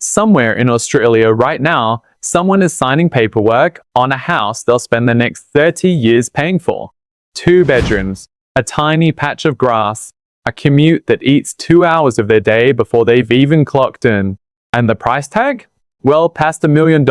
Somewhere in Australia right now, someone is signing paperwork on a house they'll spend the next 30 years paying for. 2 bedrooms, a tiny patch of grass, a commute that eats 2 hours of their day before they've even clocked in. And the price tag? Well past $1 million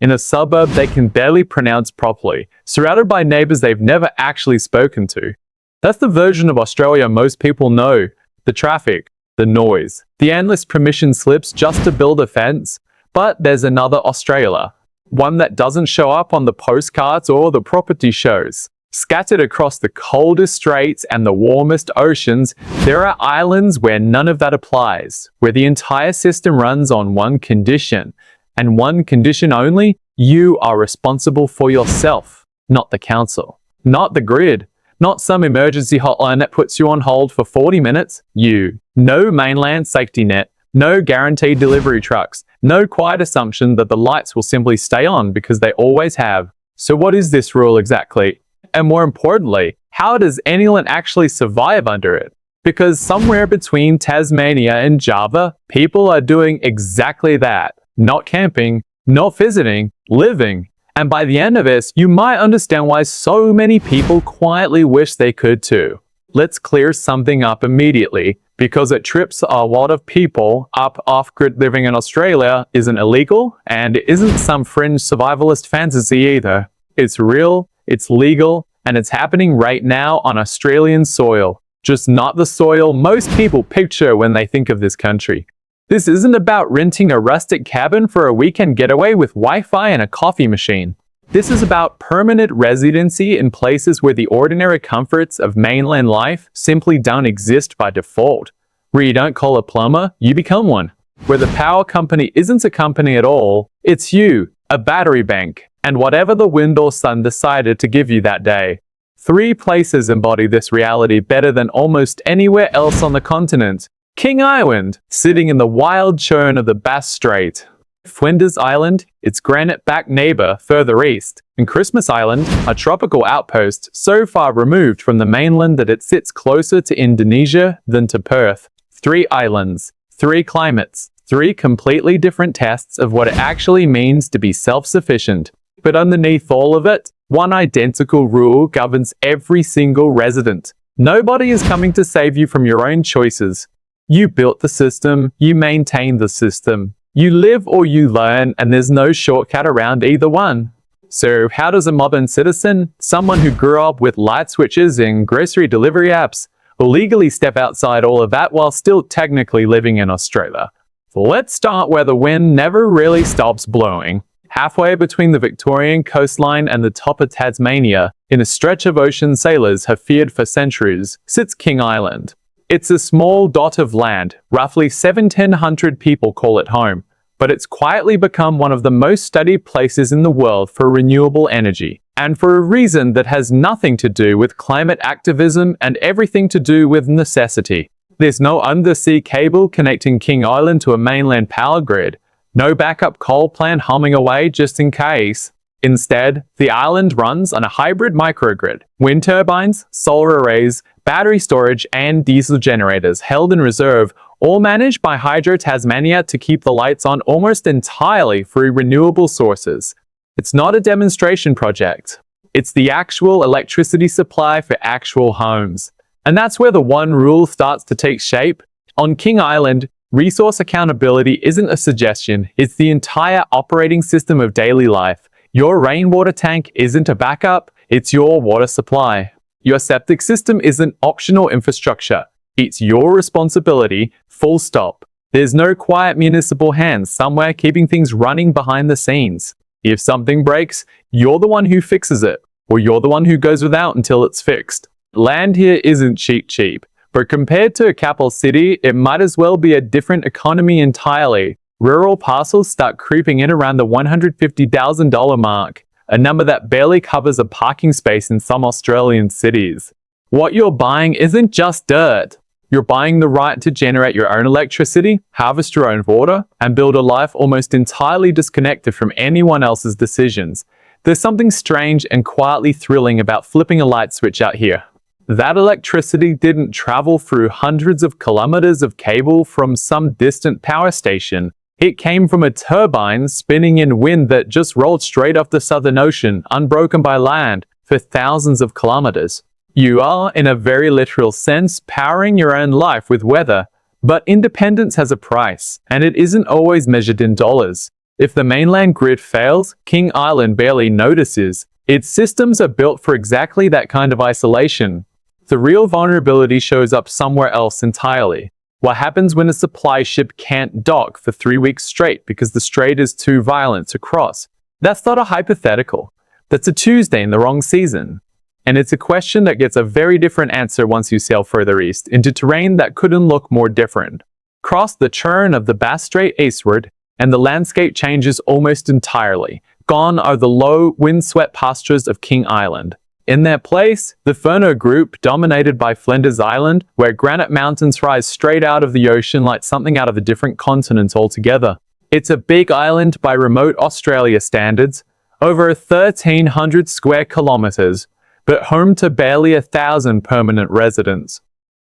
in a suburb they can barely pronounce properly, surrounded by neighbours they've never actually spoken to. That's the version of Australia most people know. The traffic, the noise, the endless permission slips just to build a fence. But there's another Australia, one that doesn't show up on the postcards or the property shows. Scattered across the coldest straits and the warmest oceans, there are islands where none of that applies, where the entire system runs on one condition, and one condition only: you are responsible for yourself, not the council, not the grid, not some emergency hotline that puts you on hold for 40 minutes. You. No mainland safety net, no guaranteed delivery trucks, no quiet assumption that the lights will simply stay on because they always have. So what is this rule exactly? And more importantly, how does anyone actually survive under it? Because somewhere between Tasmania and Java, people are doing exactly that. Not camping, not visiting, living. And by the end of this, you might understand why so many people quietly wish they could too. Let's clear something up immediately, because it trips a lot of people up. Off-grid living in Australia isn't illegal, and it isn't some fringe survivalist fantasy either. It's real, it's legal, and it's happening right now on Australian soil. Just not the soil most people picture when they think of this country. This isn't about renting a rustic cabin for a weekend getaway with Wi-Fi and a coffee machine. This is about permanent residency in places where the ordinary comforts of mainland life simply don't exist by default. Where you don't call a plumber, you become one. Where the power company isn't a company at all, it's you, a battery bank, and whatever the wind or sun decided to give you that day. 3 places embody this reality better than almost anywhere else on the continent. King Island, sitting in the wild churn of the Bass Strait. Flinders Island, its granite-backed neighbour further east. And Christmas Island, a tropical outpost so far removed from the mainland that it sits closer to Indonesia than to Perth. 3 islands, 3 climates, 3 completely different tests of what it actually means to be self-sufficient. But underneath all of it, one identical rule governs every single resident. Nobody is coming to save you from your own choices. You built the system, you maintain the system. You live or you learn, and there's no shortcut around either one. So how does a modern citizen, someone who grew up with light switches and grocery delivery apps, legally step outside all of that while still technically living in Australia? Let's start where the wind never really stops blowing. Halfway between the Victorian coastline and the top of Tasmania, in a stretch of ocean sailors have feared for centuries, sits King Island. It's a small dot of land, roughly 1,700 people call it home, but it's quietly become one of the most studied places in the world for renewable energy, and for a reason that has nothing to do with climate activism and everything to do with necessity. There's no undersea cable connecting King Island to a mainland power grid, no backup coal plant humming away just in case. Instead, the island runs on a hybrid microgrid. Wind turbines, solar arrays, battery storage, and diesel generators held in reserve, all managed by Hydro Tasmania to keep the lights on almost entirely through renewable sources. It's not a demonstration project. It's the actual electricity supply for actual homes. And that's where the one rule starts to take shape. On King Island, resource accountability isn't a suggestion, it's the entire operating system of daily life. Your rainwater tank isn't a backup, it's your water supply. Your septic system isn't optional infrastructure, it's your responsibility, full stop. There's no quiet municipal hands somewhere keeping things running behind the scenes. If something breaks, you're the one who fixes it, or you're the one who goes without until it's fixed. Land here isn't cheap, but compared to a capital city, it might as well be a different economy entirely. Rural parcels start creeping in around the $150,000 mark, a number that barely covers a parking space in some Australian cities. What you're buying isn't just dirt. You're buying the right to generate your own electricity, harvest your own water, and build a life almost entirely disconnected from anyone else's decisions. There's something strange and quietly thrilling about flipping a light switch out here. That electricity didn't travel through hundreds of kilometers of cable from some distant power station. It came from a turbine spinning in wind that just rolled straight off the Southern Ocean, unbroken by land, for thousands of kilometers. You are, in a very literal sense, powering your own life with weather. But independence has a price, and it isn't always measured in dollars. If the mainland grid fails, King Island barely notices. Its systems are built for exactly that kind of isolation. The real vulnerability shows up somewhere else entirely. What happens when a supply ship can't dock for 3 weeks straight because the strait is too violent to cross? That's not a hypothetical. That's a Tuesday in the wrong season. And it's a question that gets a very different answer once you sail further east, into terrain that couldn't look more different. Cross the churn of the Bass Strait eastward, and the landscape changes almost entirely. Gone are the low, wind-swept pastures of King Island. In their place, the Furneaux Group, dominated by Flinders Island, where granite mountains rise straight out of the ocean like something out of a different continent altogether. It's a big island by remote Australia standards, over 1,300 square kilometers, but home to barely 1,000 permanent residents.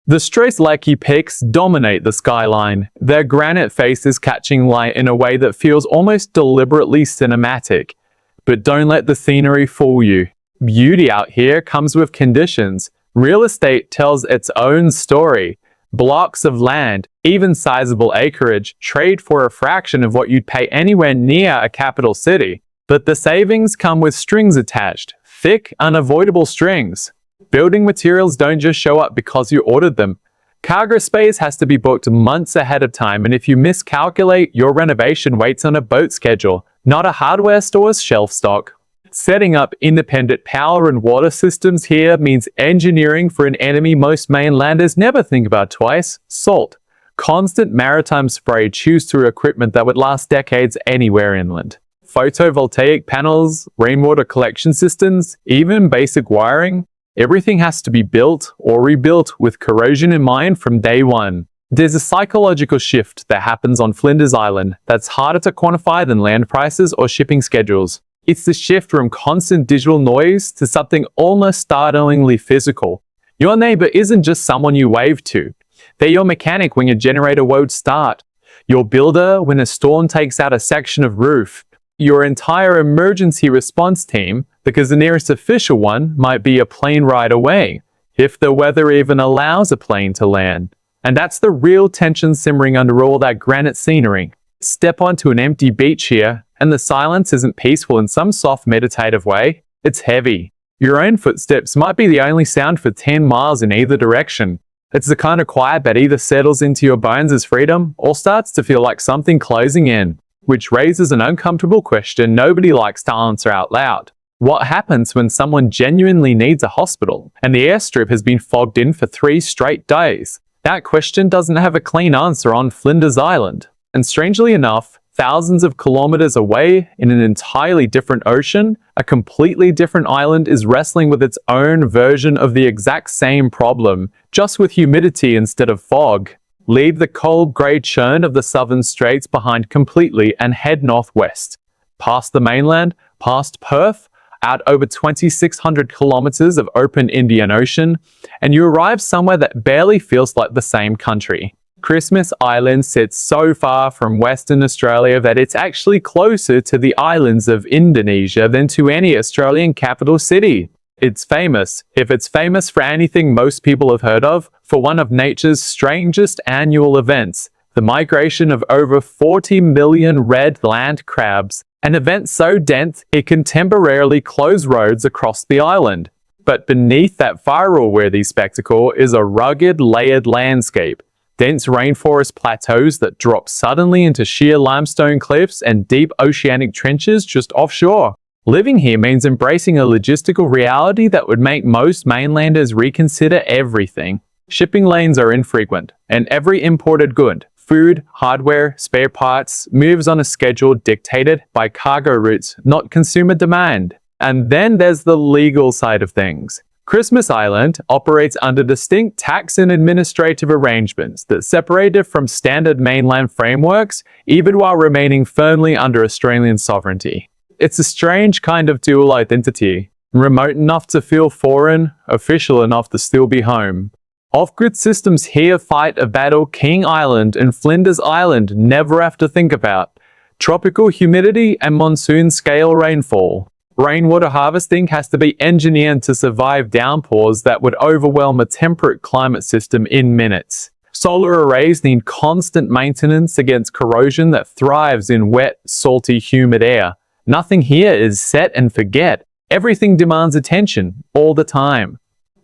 The Strait's Lecky peaks dominate the skyline, their granite faces catching light in a way that feels almost deliberately cinematic. But don't let the scenery fool you. Beauty out here comes with conditions. Real estate tells its own story. Blocks of land, even sizable acreage, trade for a fraction of what you'd pay anywhere near a capital city. But the savings come with strings attached. Thick, unavoidable strings. Building materials don't just show up because you ordered them. Cargo space has to be booked months ahead of time, and if you miscalculate, your renovation waits on a boat schedule, not a hardware store's shelf stock. Setting up independent power and water systems here means engineering for an enemy most mainlanders never think about twice: salt. Constant maritime spray chews through equipment that would last decades anywhere inland. Photovoltaic panels, rainwater collection systems, even basic wiring. Everything has to be built or rebuilt with corrosion in mind from day one. There's a psychological shift that happens on Flinders Island that's harder to quantify than land prices or shipping schedules. It's the shift from constant digital noise to something almost startlingly physical. Your neighbor isn't just someone you wave to. They're your mechanic when your generator won't start, your builder when a storm takes out a section of roof, your entire emergency response team, because the nearest official one might be a plane ride away, if the weather even allows a plane to land. And that's the real tension simmering under all that granite scenery. Step onto an empty beach here, and the silence isn't peaceful in some soft meditative way. It's heavy. Your own footsteps might be the only sound for 10 miles in either direction. It's the kind of quiet that either settles into your bones as freedom, or starts to feel like something closing in. Which raises an uncomfortable question nobody likes to answer out loud. What happens when someone genuinely needs a hospital, and the airstrip has been fogged in for 3 straight days? That question doesn't have a clean answer on Flinders Island. And strangely enough, thousands of kilometers away, in an entirely different ocean, a completely different island is wrestling with its own version of the exact same problem, just with humidity instead of fog. Leave the cold grey churn of the southern straits behind completely and head northwest. Past the mainland, past Perth, out over 2,600 kilometers of open Indian Ocean, and you arrive somewhere that barely feels like the same country. Christmas Island sits so far from Western Australia that it's actually closer to the islands of Indonesia than to any Australian capital city. It's famous, if it's famous for anything most people have heard of, for one of nature's strangest annual events, the migration of over 40 million red land crabs, an event so dense it can temporarily close roads across the island. But beneath that viral-worthy spectacle is a rugged, layered landscape. Dense rainforest plateaus that drop suddenly into sheer limestone cliffs and deep oceanic trenches just offshore. Living here means embracing a logistical reality that would make most mainlanders reconsider everything. Shipping lanes are infrequent, and every imported good, food, hardware, spare parts, moves on a schedule dictated by cargo routes, not consumer demand. And then there's the legal side of things. Christmas Island operates under distinct tax and administrative arrangements that separate it from standard mainland frameworks, even while remaining firmly under Australian sovereignty. It's a strange kind of dual identity, remote enough to feel foreign, official enough to still be home. Off-grid systems here fight a battle King Island and Flinders Island never have to think about. Tropical humidity and monsoon-scale rainfall. Rainwater harvesting has to be engineered to survive downpours that would overwhelm a temperate climate system in minutes. Solar arrays need constant maintenance against corrosion that thrives in wet, salty, humid air. Nothing here is set and forget. Everything demands attention, all the time.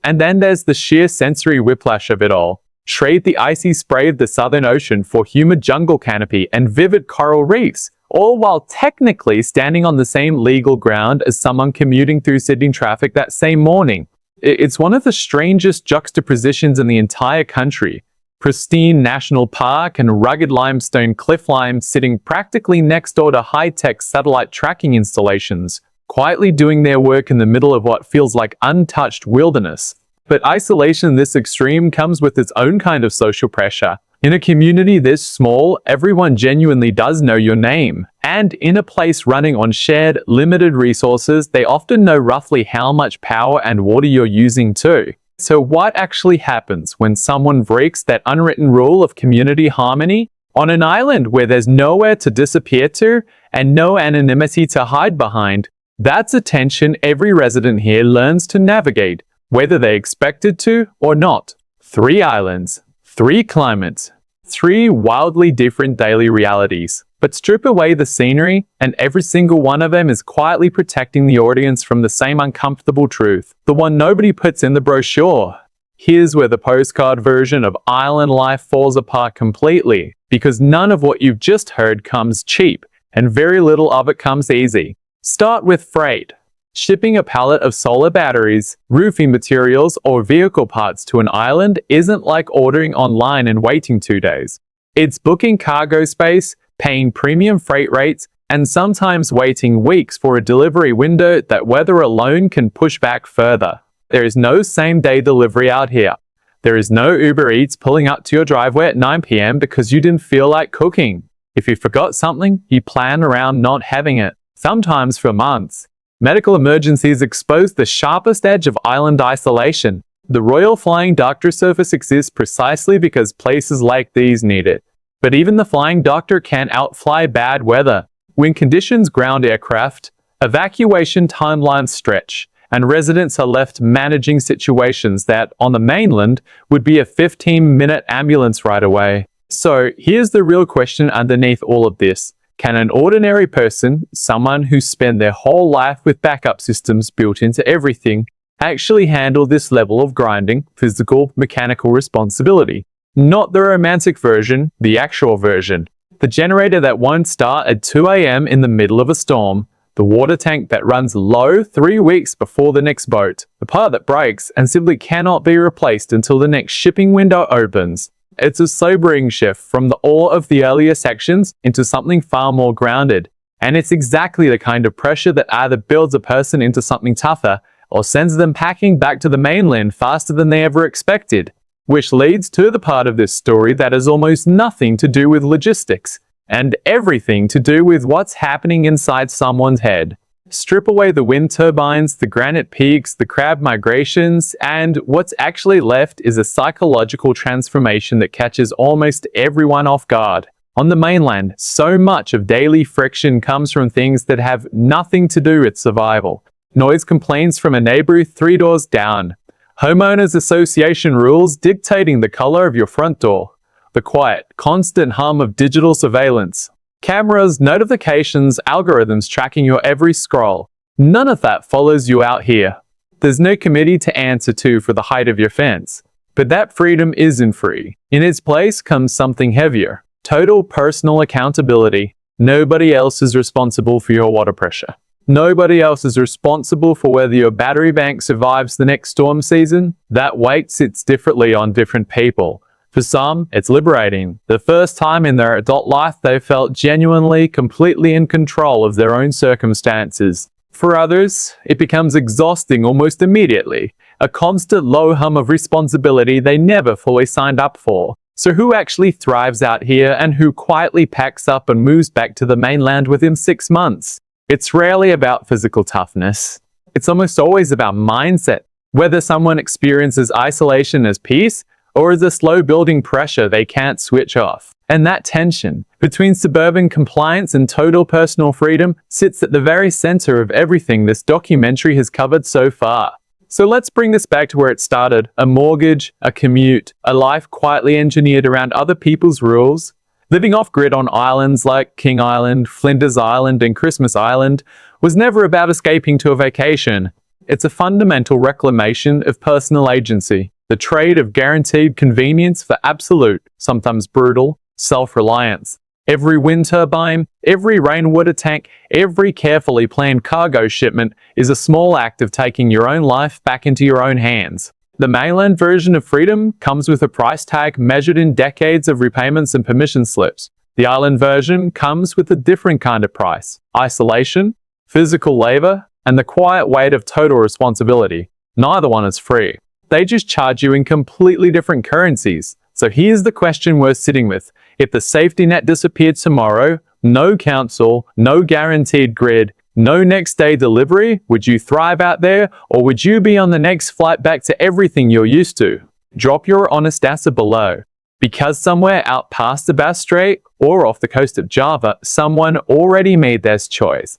And then there's the sheer sensory whiplash of it all. Trade the icy spray of the Southern Ocean for humid jungle canopy and vivid coral reefs, all while technically standing on the same legal ground as someone commuting through Sydney traffic that same morning. It's one of the strangest juxtapositions in the entire country. Pristine national park and rugged limestone cliff lines sitting practically next door to high-tech satellite tracking installations, quietly doing their work in the middle of what feels like untouched wilderness. But isolation this extreme comes with its own kind of social pressure. In a community this small, everyone genuinely does know your name. And in a place running on shared, limited resources, they often know roughly how much power and water you're using too. So what actually happens when someone breaks that unwritten rule of community harmony? On an island where there's nowhere to disappear to and no anonymity to hide behind, that's a tension every resident here learns to navigate, whether they expected to or not. 3 islands, 3 climates, 3 wildly different daily realities. But strip away the scenery, and every single one of them is quietly protecting the audience from the same uncomfortable truth, the one nobody puts in the brochure. Here's where the postcard version of island life falls apart completely, because none of what you've just heard comes cheap, and very little of it comes easy. Start with freight. Shipping a pallet of solar batteries, roofing materials, or vehicle parts to an island isn't like ordering online and waiting 2 days. It's booking cargo space, paying premium freight rates, and sometimes waiting weeks for a delivery window that weather alone can push back further. There is no same-day delivery out here. There is no Uber Eats pulling up to your driveway at 9 p.m. because you didn't feel like cooking. If you forgot something, you plan around not having it, sometimes for months. Medical emergencies expose the sharpest edge of island isolation. The Royal Flying Doctor Service exists precisely because places like these need it. But even the Flying Doctor can't outfly bad weather. When conditions ground aircraft, evacuation timelines stretch, and residents are left managing situations that, on the mainland, would be a 15-minute ambulance ride away. So, here's the real question underneath all of this. Can an ordinary person, someone who spent their whole life with backup systems built into everything, actually handle this level of grinding, physical, mechanical responsibility? Not the romantic version, the actual version. The generator that won't start at 2 a.m. in the middle of a storm. The water tank that runs low 3 weeks before the next boat. The part that breaks and simply cannot be replaced until the next shipping window opens. It's a sobering shift from the awe of the earlier sections into something far more grounded. And it's exactly the kind of pressure that either builds a person into something tougher or sends them packing back to the mainland faster than they ever expected. Which leads to the part of this story that has almost nothing to do with logistics, and everything to do with what's happening inside someone's head. Strip away the wind turbines, the granite peaks, the crab migrations, and what's actually left is a psychological transformation that catches almost everyone off guard. On the mainland, so much of daily friction comes from things that have nothing to do with survival. Noise complaints from a neighbor 3 doors down. Homeowners association rules dictating the color of your front door. The quiet, constant hum of digital surveillance. Cameras, notifications, algorithms tracking your every scroll. None of that follows you out here. There's no committee to answer to for the height of your fence. But that freedom isn't free. In its place comes something heavier. Total personal accountability. Nobody else is responsible for your water pressure. Nobody else is responsible for whether your battery bank survives the next storm season. That weight sits differently on different people. For some, it's liberating. The first time in their adult life they felt genuinely, completely in control of their own circumstances. For others, it becomes exhausting almost immediately. A constant low hum of responsibility they never fully signed up for. So who actually thrives out here and who quietly packs up and moves back to the mainland within 6 months? It's rarely about physical toughness. It's almost always about mindset. Whether someone experiences isolation as peace or is a slow-building pressure they can't switch off? And that tension between suburban compliance and total personal freedom sits at the very center of everything this documentary has covered so far. So let's bring this back to where it started: a mortgage, a commute, a life quietly engineered around other people's rules. Living off-grid on islands like King Island, Flinders Island, and Christmas Island was never about escaping to a vacation. It's a fundamental reclamation of personal agency, the trade of guaranteed convenience for absolute, sometimes brutal, self-reliance. Every wind turbine, every rainwater tank, every carefully planned cargo shipment is a small act of taking your own life back into your own hands. The mainland version of freedom comes with a price tag measured in decades of repayments and permission slips. The island version comes with a different kind of price: isolation, physical labor, and the quiet weight of total responsibility. Neither one is free. They just charge you in completely different currencies. So here's the question worth sitting with. If the safety net disappeared tomorrow, no council, no guaranteed grid, no next day delivery, would you thrive out there, or would you be on the next flight back to everything you're used to? Drop your honest answer below. Because somewhere out past the Bass Strait or off the coast of Java, someone already made their choice.